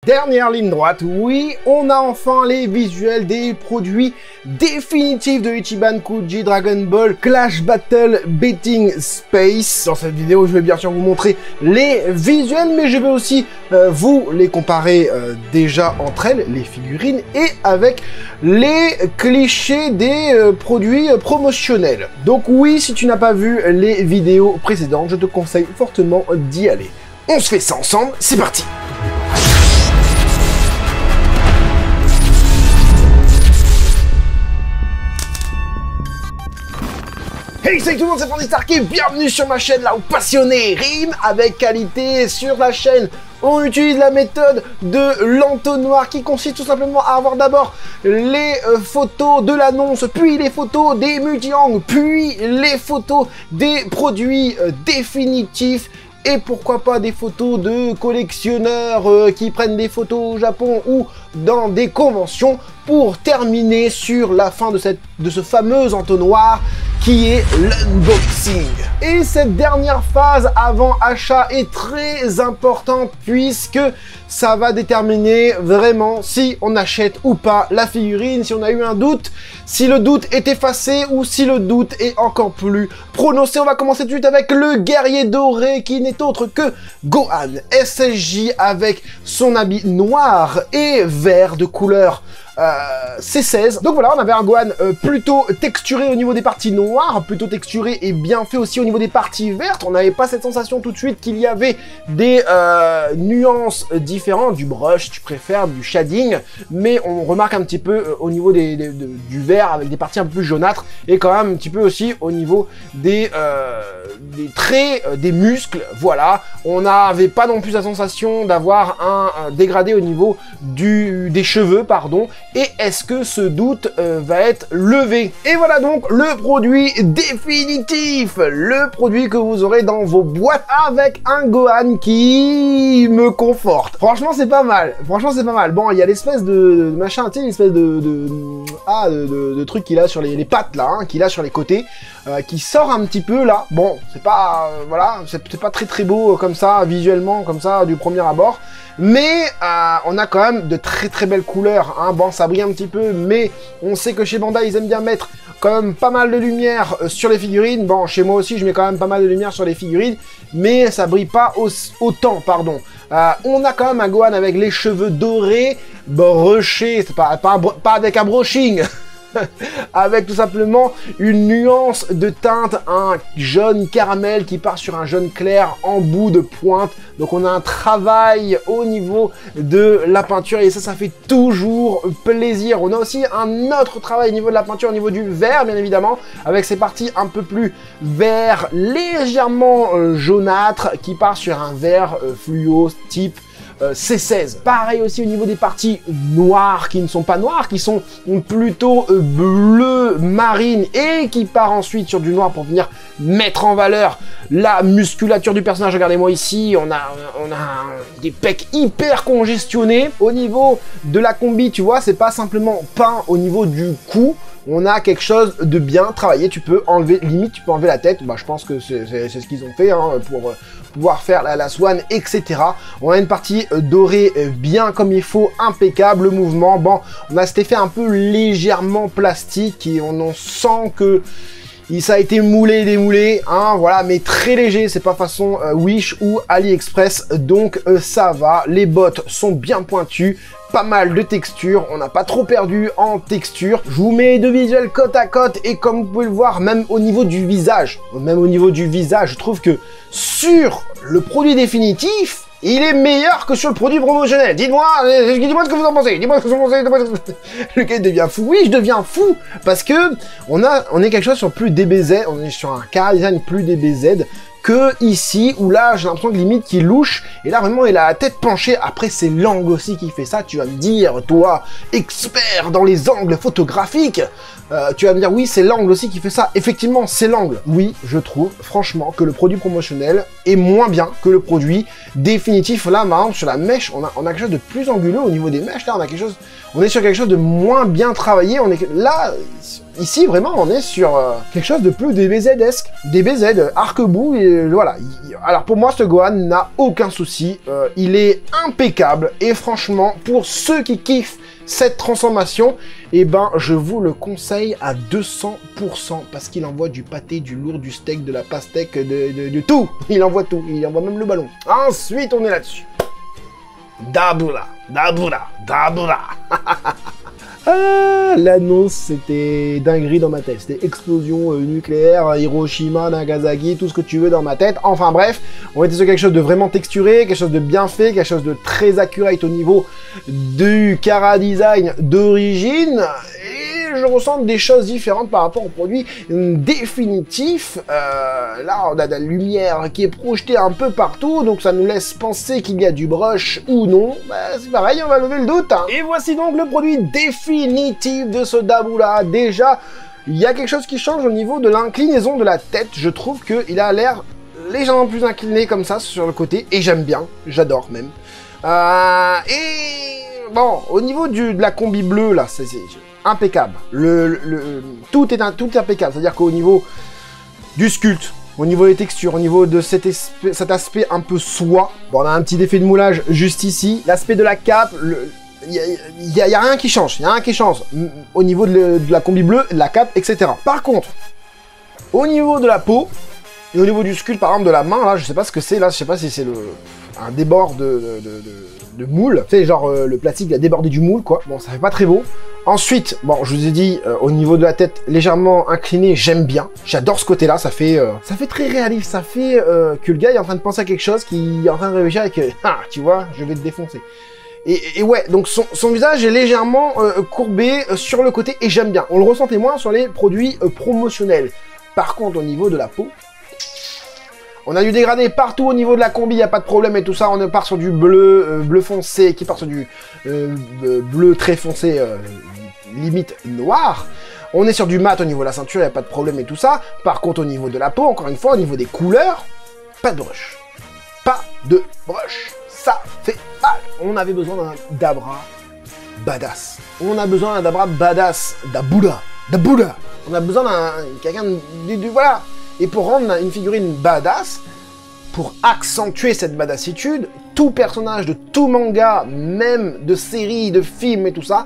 Dernière ligne droite, oui, on a enfin les visuels des produits définitifs de Ichiban Kuji Dragon Ball Clash Battle Betting Space. Dans cette vidéo, je vais bien sûr vous montrer les visuels, mais je vais aussi vous les comparer déjà entre elles, les figurines, et avec les clichés des produits promotionnels. Donc oui, si tu n'as pas vu les vidéos précédentes, je te conseille fortement d'y aller. On se fait ça ensemble, c'est parti! Hey, salut tout le monde, c'est Fantastark et bienvenue sur ma chaîne là où passionné rime avec qualité. Sur la chaîne, on utilise la méthode de l'entonnoir qui consiste tout simplement à avoir d'abord les photos de l'annonce, puis les photos des multi-angles, puis les photos des produits définitifs. Et pourquoi pas des photos de collectionneurs qui prennent des photos au Japon ou dans des conventions pour terminer sur la fin de ce fameux entonnoir qui est l'unboxing. Et cette dernière phase avant achat est très importante puisque ça va déterminer vraiment si on achète ou pas la figurine, si on a eu un doute, si le doute est effacé ou si le doute est encore plus prononcé. On va commencer tout de suite avec le guerrier doré qui n'est autre que Gohan SSJ avec son habit noir et vert de couleur C16. Donc voilà, on avait un Gohan plutôt texturé au niveau des parties noires, plutôt texturé et bien fait aussi au niveau des parties vertes. On n'avait pas cette sensation tout de suite qu'il y avait des nuances différentes, du brush si tu préfères, du shading, mais on remarque un petit peu au niveau du vert avec des parties un peu plus jaunâtres et quand même un petit peu aussi au niveau des traits, des muscles. Voilà, on n'avait pas non plus la sensation d'avoir un dégradé au niveau des cheveux, pardon. Et est-ce que ce doute va être levé? Et voilà donc le produit définitif, le produit que vous aurez dans vos boîtes avec un Gohan qui me conforte. Franchement, c'est pas mal. Franchement, c'est pas mal. Bon, il y a l'espèce de machin, tu sais, l'espèce de truc qu'il a sur les pattes là, hein, qu'il a sur les côtés, qui sort un petit peu là. Bon, c'est pas, voilà, c'est pas très beau comme ça, visuellement, comme ça, du premier abord. Mais on a quand même de très belles couleurs, hein. Bon, ça brille un petit peu, mais on sait que chez Bandai, ils aiment bien mettre quand même pas mal de lumière sur les figurines. Bon, chez moi aussi, je mets quand même pas mal de lumière sur les figurines, mais ça brille pas autant, pardon. On a quand même un Gohan avec les cheveux dorés, brochés, c'est pas avec un brushing, avec tout simplement une nuance de teinte, un jaune caramel qui part sur un jaune clair en bout de pointe. Donc on a un travail au niveau de la peinture et ça fait toujours plaisir. On a aussi un autre travail au niveau de la peinture, au niveau du vert bien évidemment, avec ces parties un peu plus vert, légèrement jaunâtre, qui part sur un vert fluo type C16. Pareil aussi au niveau des parties noires qui ne sont pas noires, qui sont plutôt bleu marine et qui part ensuite sur du noir pour venir mettre en valeur la musculature du personnage. Regardez-moi ici, on a des pecs hyper congestionnés. Au niveau de la combi, tu vois, c'est pas simplement peint au niveau du cou. On a quelque chose de bien travaillé, tu peux enlever, limite tu peux enlever la tête, bah, je pense que c'est ce qu'ils ont fait hein, pour pouvoir faire la swan, etc. On a une partie dorée bien comme il faut, impeccable, le mouvement, bon, on a cet effet un peu légèrement plastique et on en sent que ça a été moulé, démoulé, hein, voilà, mais très léger, c'est pas façon Wish ou AliExpress, donc ça va, les bottes sont bien pointues, pas mal de texture, on n'a pas trop perdu en texture. Je vous mets deux visuels côte à côte et comme vous pouvez le voir, même au niveau du visage, je trouve que sur le produit définitif, il est meilleur que sur le produit promotionnel. Dites-moi ce que vous en pensez. Dites-moi ce que vous en pensez. Le gars devient fou. Oui, je deviens fou parce que on est quelque chose sur plus DBZ. On est sur un car design plus DBZ que ici où là j'ai l'impression que limite qu'il louche et là vraiment il a la tête penchée. Après c'est l'angle aussi qui fait ça. Tu vas me dire, toi expert dans les angles photographiques, tu vas me dire oui c'est l'angle aussi qui fait ça. Effectivement c'est l'angle. Oui, je trouve franchement que le produit promotionnel est moins bien que le produit définitif. Là par exemple sur la mèche on a quelque chose de plus anguleux au niveau des mèches. Là on est sur quelque chose de moins bien travaillé. On est là ici, vraiment, on est sur quelque chose de plus DBZ-esque. DBZ, arc-bout, et voilà. Alors, pour moi, ce Gohan n'a aucun souci. Il est impeccable. Et franchement, pour ceux qui kiffent cette transformation, eh ben, je vous le conseille à 200%. Parce qu'il envoie du pâté, du lourd, du steak, de la pastèque, de tout. Il envoie tout. Il envoie même le ballon. Ensuite, on est là-dessus. Dabura, Dabura, Dabura. Ah, l'annonce, c'était dinguerie dans ma tête. C'était explosion nucléaire, Hiroshima, Nagasaki, tout ce que tu veux dans ma tête. Enfin bref, on était sur quelque chose de vraiment texturé, quelque chose de bien fait, quelque chose de très accurate au niveau du Kara design d'origine. Et je ressens des choses différentes par rapport au produit définitif. Là, on a de la lumière qui est projetée un peu partout, donc ça nous laisse penser qu'il y a du brush ou non. Bah, c'est pareil, on va lever le doute. Hein. Et voici donc le produit définitif de ce Dabura. Déjà, il y a quelque chose qui change au niveau de l'inclinaison de la tête. Je trouve qu'il a l'air légèrement plus incliné comme ça sur le côté, et j'aime bien, j'adore même. Et bon, au niveau de la combi bleue, là, c'est impeccable. Tout est impeccable, c'est-à-dire qu'au niveau du sculpte, au niveau des textures, au niveau de cet aspect un peu soie, bon, on a un petit effet de moulage juste ici, l'aspect de la cape, il y a rien qui change, au niveau de la combi bleue, de la cape, etc. Par contre, au niveau de la peau, et au niveau du sculpte, par exemple, de la main, là, je sais pas ce que c'est, là, je sais pas si c'est un débord de moule, tu sais, genre le plastique a débordé du moule, quoi. Bon, ça fait pas très beau. Ensuite, bon, je vous ai dit, au niveau de la tête légèrement inclinée, j'aime bien. J'adore ce côté-là, ça fait très réaliste, ça fait que le gars est en train de penser à quelque chose, qu'il est en train de réfléchir avec, tu vois, je vais te défoncer. Et ouais, donc son visage est légèrement courbé sur le côté, et j'aime bien. On le ressentait moins sur les produits promotionnels. Par contre, au niveau de la peau, on a du dégradé partout au niveau de la combi, il n'y a pas de problème et tout ça. On part sur du bleu, bleu foncé, qui part sur du bleu très foncé, limite noir. On est sur du mat au niveau de la ceinture, il n'y a pas de problème et tout ça. Par contre, au niveau de la peau, encore une fois, au niveau des couleurs, pas de brush. Pas de brush. Ça fait mal. On avait besoin d'un Dabura badass. On a besoin d'un Dabura badass. Dabura. On a besoin d'un quelqu'un de voilà. Et pour rendre une figurine badass, pour accentuer cette badassitude, tout personnage de tout manga, même de séries, de films et tout ça,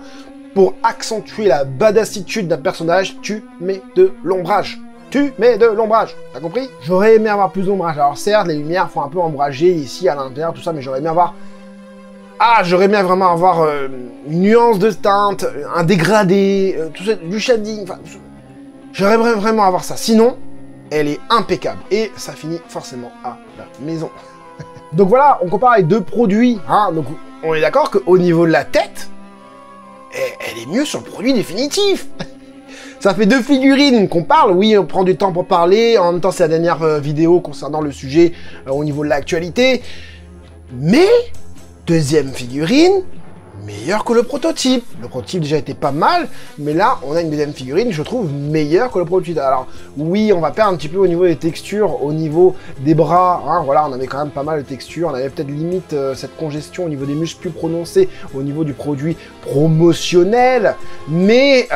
pour accentuer la badassitude d'un personnage, tu mets de l'ombrage. T'as compris? J'aurais aimé avoir plus d'ombrage. Alors certes, les lumières font un peu ombrager ici à l'intérieur, tout ça, mais j'aurais aimé avoir... j'aurais aimé vraiment avoir une nuance de teinte, un dégradé, tout ça, du shading, enfin... J'aurais vraiment avoir ça. Sinon, elle est impeccable. Et ça finit forcément à la maison. Donc voilà, on compare les deux produits. Hein, donc on est d'accord qu'au niveau de la tête, elle est mieux sur le produit définitif. Ça fait deux figurines qu'on parle. Oui, on prend du temps pour parler. En même temps, c'est la dernière vidéo concernant le sujet au niveau de l'actualité. Mais, deuxième figurine, meilleur que le prototype. Le prototype déjà était pas mal, mais là, on a une deuxième figurine, je trouve, meilleure que le prototype. Alors, oui, on va perdre un petit peu au niveau des textures, au niveau des bras, hein, voilà, on avait quand même pas mal de textures, on avait peut-être limite cette congestion au niveau des muscles plus prononcée, au niveau du produit promotionnel, mais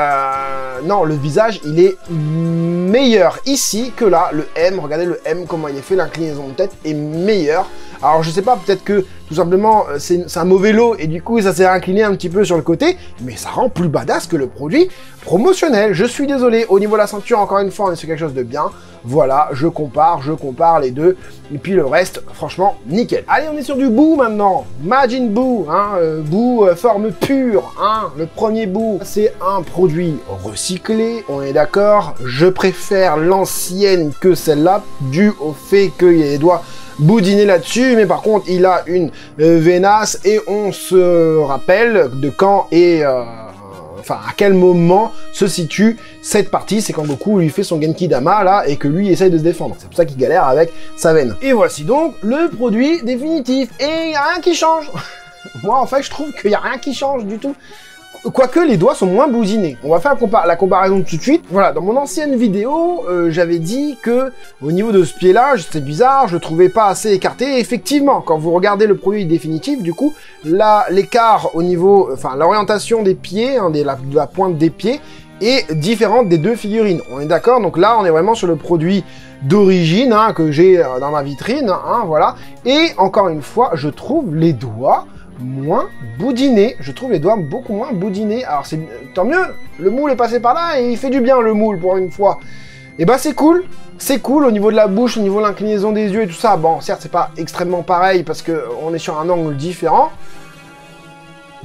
non, le visage, il est meilleur ici que là. Le M, regardez le M, comment il est fait, l'inclinaison de tête est meilleure. Alors je sais pas, peut-être que tout simplement c'est un mauvais lot et du coup ça s'est incliné un petit peu sur le côté, mais ça rend plus badass que le produit promotionnel. Je suis désolé, au niveau de la ceinture, encore une fois, on est sur quelque chose de bien. Voilà, je compare les deux, et puis le reste, franchement, nickel. Allez, on est sur du Buu maintenant, Majin Buu, hein, Buu forme pure, hein, le premier Buu, c'est un produit recyclé, on est d'accord, je préfère l'ancienne que celle-là, dû au fait qu'il y a les doigts boudiner là-dessus, mais par contre il a une vénasse et on se rappelle de quand et enfin à quel moment se situe cette partie. C'est quand Goku lui fait son Genki Dama là et que lui essaye de se défendre, c'est pour ça qu'il galère avec sa veine. Et voici donc le produit définitif et il n'y a rien qui change. Moi en fait je trouve qu'il n'y a rien qui change du tout. Quoique les doigts sont moins bousinés. On va faire la comparaison tout de suite. Voilà, dans mon ancienne vidéo, j'avais dit que au niveau de ce pied-là, c'était bizarre, je le trouvais pas assez écarté. Et effectivement, quand vous regardez le produit définitif, du coup, là, l'écart au niveau, enfin, l'orientation des pieds, hein, de la pointe des pieds, est différente des deux figurines. On est d'accord? Donc là, on est vraiment sur le produit d'origine hein, que j'ai dans ma vitrine, hein, voilà. Et encore une fois, je trouve les doigts moins boudinés. Je trouve les doigts beaucoup moins boudinés. Alors c'est tant mieux, le moule est passé par là et il fait du bien le moule pour une fois. Et bah c'est cool au niveau de la bouche, au niveau de l'inclinaison des yeux et tout ça. Bon, certes, c'est pas extrêmement pareil parce qu'on est sur un angle différent.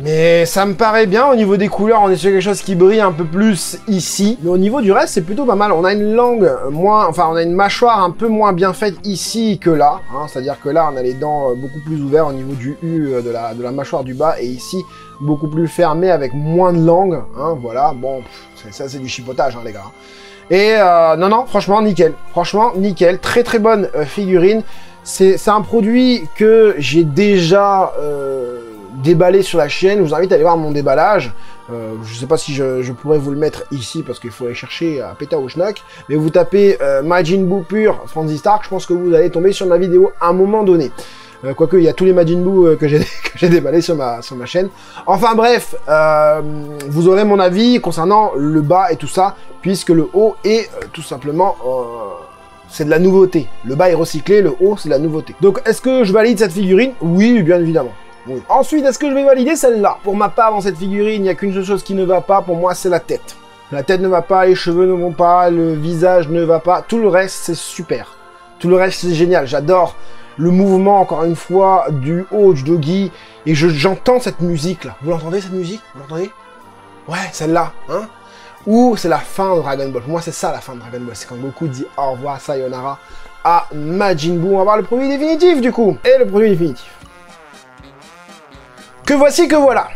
Mais ça me paraît bien, au niveau des couleurs, on est sur quelque chose qui brille un peu plus ici. Mais au niveau du reste, c'est plutôt pas mal. On a une langue moins... Enfin, on a une mâchoire un peu moins bien faite ici que là. Hein. C'est-à-dire que là, on a les dents beaucoup plus ouvertes au niveau du U de la mâchoire du bas. Et ici, beaucoup plus fermé avec moins de langue. Hein, voilà, bon, ça c'est du chipotage, hein, les gars. Et non, franchement, nickel. Franchement, nickel. Très très bonne figurine. C'est un produit que j'ai déjà... déballé sur la chaîne, je vous invite à aller voir mon déballage. Je sais pas si je pourrais vous le mettre ici parce qu'il faut aller chercher à péta au schnock, mais vous tapez Majin Buu pur Franzy Stark, je pense que vous allez tomber sur ma vidéo à un moment donné. Quoique il y a tous les Majin Buu que j'ai déballé sur ma chaîne. Enfin bref, vous aurez mon avis concernant le bas et tout ça, puisque le haut est tout simplement c'est de la nouveauté. Le bas est recyclé, le haut c'est de la nouveauté. Donc est-ce que je valide cette figurine? Oui, bien évidemment. Oui. Ensuite, est-ce que je vais valider celle-là? Pour ma part, dans cette figurine, il n'y a qu'une seule chose qui ne va pas, pour moi, c'est la tête. La tête ne va pas, les cheveux ne vont pas, le visage ne va pas, tout le reste, c'est super. Tout le reste, c'est génial, j'adore le mouvement, encore une fois, du haut, du doggy, et j'entends cette musique-là. Vous l'entendez, cette musique? Vous l'entendez? Ouais, celle-là, hein? Ou c'est la fin de Dragon Ball. Pour moi, c'est ça, la fin de Dragon Ball. C'est quand Goku dit au revoir, sayonara, à Majin Buu. On va voir le produit définitif, du coup. Et le produit définitif. Que voici, que voilà.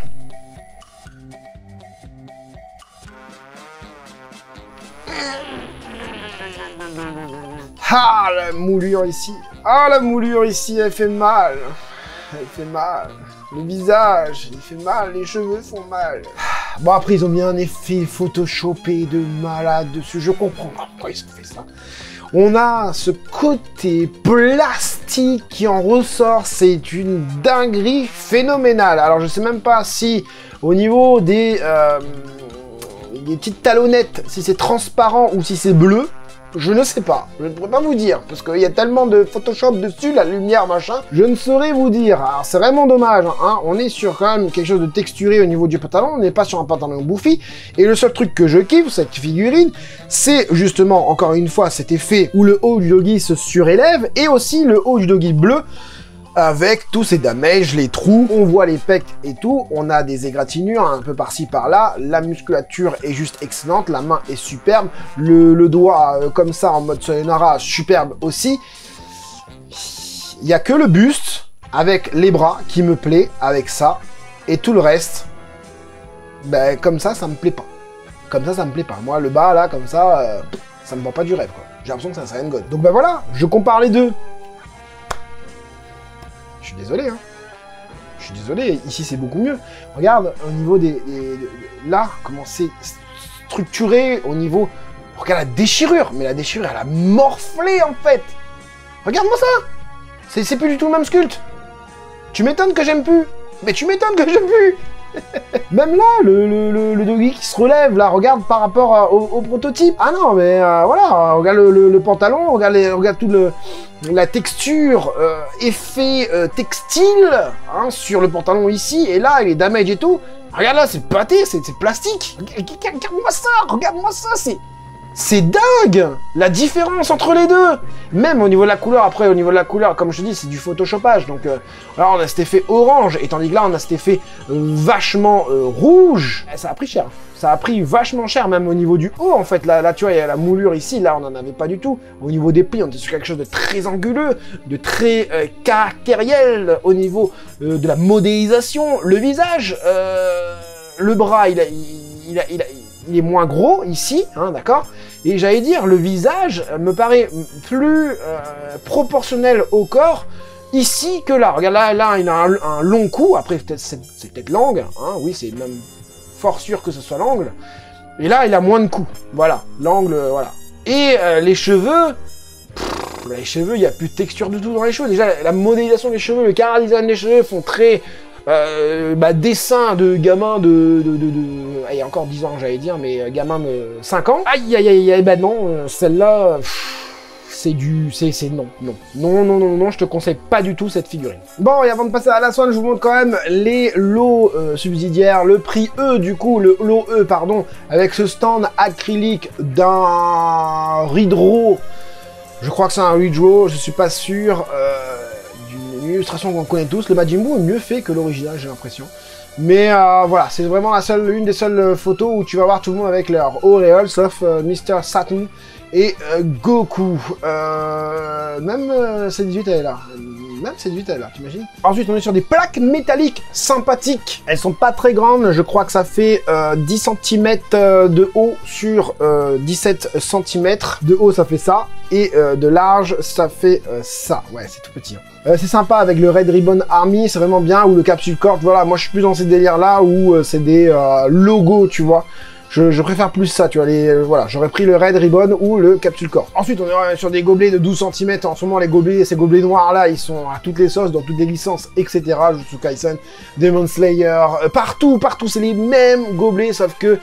Ah, la moulure ici. Ah, la moulure ici, elle fait mal. Elle fait mal. Le visage, il fait mal. Les cheveux font mal. Bon, après, ils ont mis un effet photoshopé de malade dessus. Je comprends pas pourquoi ils ont fait ça. On a ce côté plastique qui en ressort, c'est une dinguerie phénoménale. Alors je sais même pas si au niveau des petites talonnettes, si c'est transparent ou si c'est bleu. Je ne sais pas, je ne pourrais pas vous dire, parce qu'il y a tellement de Photoshop dessus, la lumière, machin, je ne saurais vous dire. Alors c'est vraiment dommage, hein. On est sur quand même quelque chose de texturé au niveau du pantalon, on n'est pas sur un pantalon bouffi, et le seul truc que je kiffe, cette figurine, c'est justement, encore une fois, cet effet où le haut du doggy se surélève, et aussi le haut du doggy bleu, avec tous ces damages, les trous, on voit les pecs et tout, on a des égratignures un peu par-ci par-là, la musculature est juste excellente, la main est superbe, le doigt comme ça en mode sayonara, superbe aussi. Il n'y a que le buste avec les bras qui me plaît avec ça, et tout le reste, ben comme ça me plaît pas. Comme ça me plaît pas. Moi le bas là, comme ça me vend pas du rêve quoi. J'ai l'impression que c'est un God. Donc ben voilà, je compare les deux. Je suis désolé, hein. Je suis désolé, ici c'est beaucoup mieux. Regarde, au niveau là, comment c'est structuré, au niveau... Regarde la déchirure, mais la déchirure, elle a morflé, en fait. Regarde-moi ça. C'est plus du tout le même sculpte. Tu m'étonnes que j'aime plus. Mais tu m'étonnes que j'aime plus. Même là, le doggy qui se relève, là, regarde par rapport au prototype. Ah non, mais voilà, regarde le pantalon, regarde tout la texture, effet textile hein, sur le pantalon ici, et là, il est damage et tout. Regarde là, c'est pâté, c'est plastique. Regarde-moi ça, c'est dingue la différence entre les deux. Même au niveau de la couleur, après au niveau de la couleur, comme je te dis, c'est du photoshopage. Donc là on a cet effet orange, et tandis que là on a cet effet vachement rouge. Ça a pris cher. Ça a pris vachement cher, même au niveau du haut en fait. Là tu vois, il y a la moulure ici, là on n'en avait pas du tout. Au niveau des plis, on était sur quelque chose de très anguleux, de très caractériel au niveau de la modélisation. Le visage, le bras, il est moins gros ici, hein, d'accord? Et j'allais dire, le visage me paraît plus proportionnel au corps ici que là. Regarde, là il a un long cou, après c'est peut-être l'angle, hein, oui, c'est même fort sûr que ce soit l'angle. Et là, il a moins de cou, voilà, l'angle, voilà. Et les cheveux, il n'y a plus de texture du tout dans les cheveux. Déjà, la modélisation des cheveux, le chara design des cheveux font très dessin de gamin il y a encore 10 ans, j'allais dire, mais gamin de 5 ans. Aïe, aïe, aïe, aïe, bah non, celle-là... non, je te conseille pas du tout cette figurine. Bon, et avant de passer à la soin, je vous montre quand même les lots subsidiaires, le prix E, du coup, le lot E, pardon, avec ce stand acrylique d'un Ridro. Je crois que c'est un Ridro, je suis pas sûr, d'une illustration qu'on connaît tous. Le Majin Buu est mieux fait que l'original, j'ai l'impression. Mais voilà, c'est vraiment une des seules photos où tu vas voir tout le monde avec leur auréole, sauf Mr. Satan et Goku. Même C18 elle est là. Même C18 elle est là, t'imagines? Ensuite, on est sur des plaques métalliques sympathiques. Elles sont pas très grandes, je crois que ça fait 10 cm de haut sur 17 cm. De haut, ça fait ça. Et de large, ça fait ça. Ouais, c'est tout petit. Hein. C'est sympa avec le Red Ribbon Army, c'est vraiment bien. Ou le Capsule Corp, voilà. Moi, je suis plus dans ces délires-là où c'est des logos, tu vois. Je préfère plus ça, tu vois, voilà, j'aurais pris le Red Ribbon ou le Capsule Corp. Ensuite, on est sur des gobelets de 12 cm. En ce moment, ces gobelets noirs-là, ils sont à toutes les sauces, dans toutes les licences, etc. Jujutsu Kaisen, Demon Slayer, partout, c'est les mêmes gobelets, sauf que,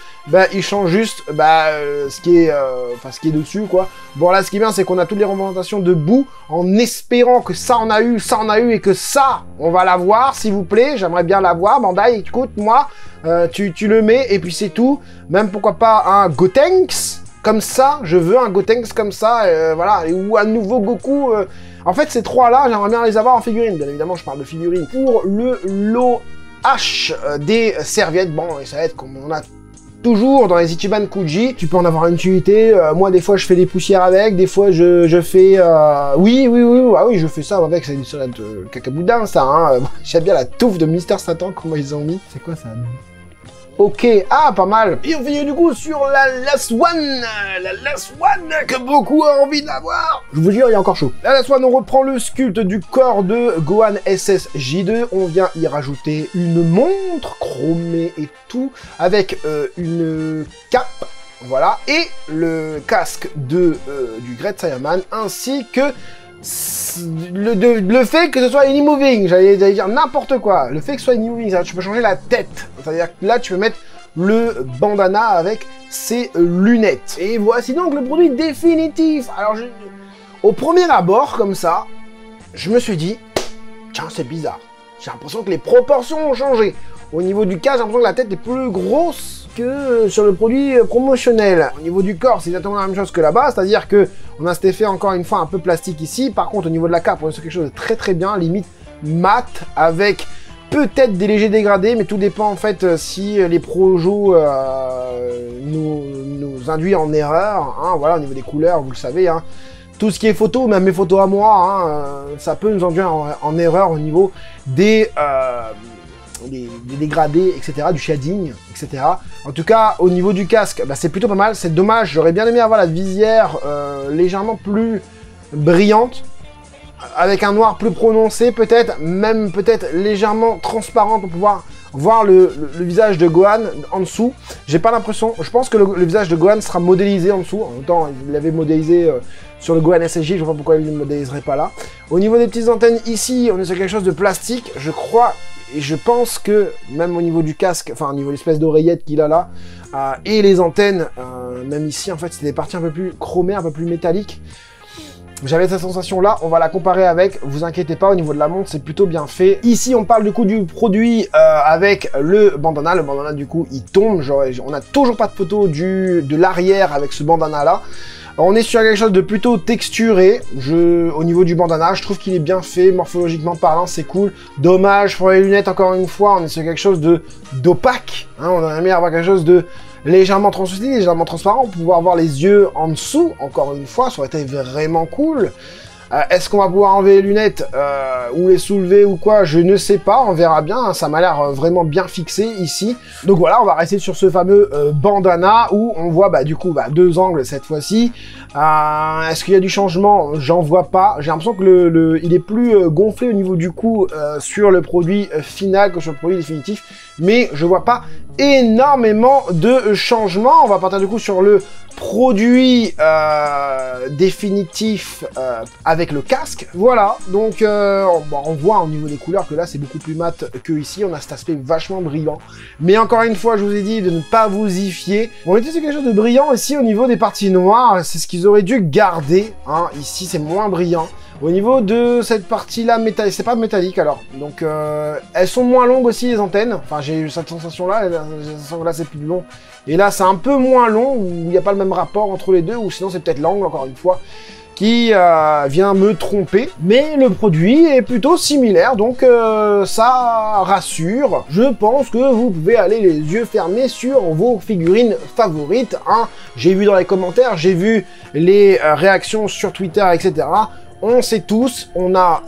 ils changent juste, ce qui est dessus, quoi. Bon, là, ce qui est bien, c'est qu'on a toutes les représentations de Buu, en espérant que ça, on a eu, et que ça, on va l'avoir, s'il vous plaît. J'aimerais bien l'avoir. Bandai, écoute, moi, tu le mets, et puis c'est tout. Même pourquoi pas un Gotenks comme ça, je veux un Gotenks comme ça, voilà, ou un nouveau Goku. En fait, ces trois-là, j'aimerais bien les avoir en figurine. Bien évidemment, je parle de figurines. Pour le lot H des serviettes, bon, ça va être comme on a toujours dans les Ichiban Kuji, tu peux en avoir une utilité. Moi, des fois, je fais des poussières avec, des fois, je fais... Oui, je fais ça avec, c'est une salade de cacaboudin, ça, hein. J'aime bien la touffe de Mister Satan, comment ils ont mis. C'est quoi ça? Ok, pas mal. Et on finit du coup sur la Last One que beaucoup ont envie d'avoir. Je vous jure, il y a encore chaud. La Last One, on reprend le sculpte du corps de Gohan SSJ2. On vient y rajouter une montre chromée et tout, avec une cape, voilà, et le casque du Great Saiyaman, ainsi que le fait que ce soit any-moving, j'allais dire n'importe quoi, le fait que ce soit any-moving, tu peux changer la tête, c'est-à-dire que là tu peux mettre le bandana avec ses lunettes. Et voici donc le produit définitif. Alors au premier abord, comme ça, je me suis dit, tiens, c'est bizarre, j'ai l'impression que les proportions ont changé. Au niveau du cas, j'ai l'impression que la tête est plus grosse que sur le produit promotionnel. Au niveau du corps, c'est exactement la même chose que là-bas, c'est-à-dire que on a cet effet encore une fois un peu plastique ici. Par contre, au niveau de la cape, on est sur quelque chose de très très bien, limite mat, avec peut-être des légers dégradés, mais tout dépend en fait si les projos nous induisent en erreur. Hein, voilà, au niveau des couleurs, vous le savez. Hein. Tout ce qui est photo, même mes photos à moi, ça peut nous induire en erreur au niveau des dégradés, etc., du shading, etc. En tout cas, au niveau du casque, c'est plutôt pas mal. C'est dommage, j'aurais bien aimé avoir la visière légèrement plus brillante, avec un noir plus prononcé, peut-être, même peut-être légèrement transparent pour pouvoir voir le visage de Gohan en dessous. J'ai pas l'impression, je pense que le visage de Gohan sera modélisé en dessous. En même temps, il l'avait modélisé sur le Gohan SSJ, je vois pas pourquoi il ne le modéliserait pas là. Au niveau des petites antennes, ici, on est sur quelque chose de plastique, je crois. Et je pense que, même au niveau du casque, enfin au niveau de l'espèce d'oreillette qu'il a là, et les antennes, même ici, en fait, c'est des parties un peu plus chromées, un peu plus métalliques. J'avais cette sensation-là, on va la comparer avec, vous inquiétez pas, au niveau de la montre, c'est plutôt bien fait. Ici, on parle du coup du produit avec le bandana du coup, il tombe, genre, on n'a toujours pas de photo de l'arrière avec ce bandana-là. On est sur quelque chose de plutôt texturé, au niveau du bandana, je trouve qu'il est bien fait, morphologiquement parlant, c'est cool. Dommage pour les lunettes, encore une fois, on est sur quelque chose d'opaque, hein, on aurait aimé avoir quelque chose de légèrement translucide, légèrement transparent, pour pouvoir voir les yeux en dessous, encore une fois, ça aurait été vraiment cool. Est-ce qu'on va pouvoir enlever les lunettes ou les soulever ou quoi? Je ne sais pas, on verra bien, hein, ça m'a l'air vraiment bien fixé ici. Donc voilà, on va rester sur ce fameux bandana où on voit du coup deux angles cette fois-ci. Est-ce qu'il y a du changement? J'en vois pas. J'ai l'impression que il est plus gonflé au niveau du cou sur le produit final que sur le produit définitif. Mais je vois pas énormément de changements. On va partir du coup sur le produit définitif avec avec le casque. Voilà, donc on voit au niveau des couleurs que là c'est beaucoup plus mat que ici, on a cet aspect vachement brillant. Mais encore une fois, je vous ai dit de ne pas vous y fier. On était sur quelque chose de brillant ici au niveau des parties noires, c'est ce qu'ils auraient dû garder, hein. Ici c'est moins brillant. Au niveau de cette partie-là, c'est pas métallique alors. Donc elles sont moins longues aussi les antennes. Enfin j'ai eu cette sensation-là, là c'est plus long. Et là c'est un peu moins long, où il n'y a pas le même rapport entre les deux, ou sinon c'est peut-être l'angle encore une fois, qui vient me tromper. Mais le produit est plutôt similaire, donc ça rassure. Je pense que vous pouvez aller les yeux fermés sur vos figurines favorites, hein. J'ai vu dans les commentaires, j'ai vu les réactions sur Twitter, etc. On sait tous, on a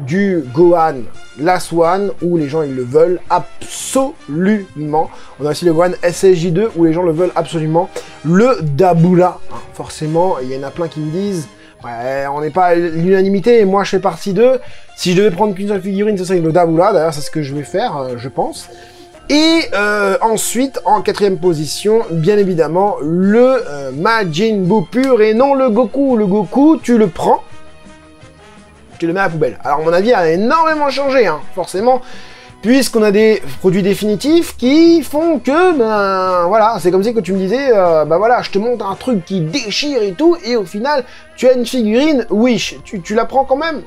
du Gohan Last One, où les gens ils le veulent absolument. On a aussi le Gohan SSJ2, où les gens le veulent absolument. Le Dabula, hein, forcément, il y en a plein qui me disent, ouais, on n'est pas à l'unanimité, et moi je fais partie d'eux. Si je devais prendre qu'une seule figurine, ce serait le Dabula, d'ailleurs c'est ce que je vais faire, je pense. Et ensuite, en 4e position, bien évidemment, le Majin Buu pur, et non le Goku. Le Goku, tu le prends, tu le mets à la poubelle. Alors, mon avis a énormément changé, hein, forcément, puisqu'on a des produits définitifs qui font que, ben, voilà, c'est comme si que tu me disais, ben voilà, je te montre un truc qui déchire et tout, et au final, tu as une figurine Wish, tu la prends quand même?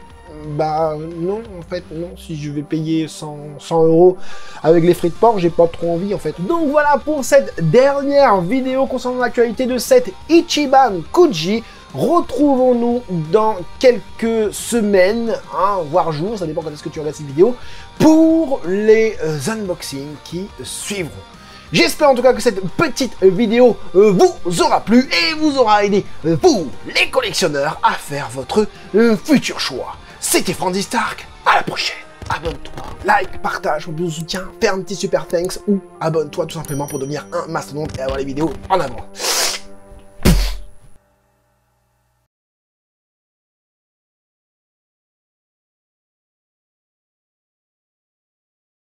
Bah non, en fait, non, si je vais payer 100 € avec les frais de port, j'ai pas trop envie, en fait. Donc voilà pour cette dernière vidéo concernant l'actualité de cette Ichiban Kuji. Retrouvons-nous dans quelques semaines, hein, voire jours, ça dépend quand est-ce que tu regardes cette vidéo, pour les unboxings qui suivront. J'espère en tout cas que cette petite vidéo vous aura plu et vous aura aidé, vous, les collectionneurs, à faire votre futur choix. C'était Franzy Stark, à la prochaine. Abonne-toi, like, partage, on soutien, fais un petit super thanks ou abonne-toi tout simplement pour devenir un mastodonte et avoir les vidéos en avance.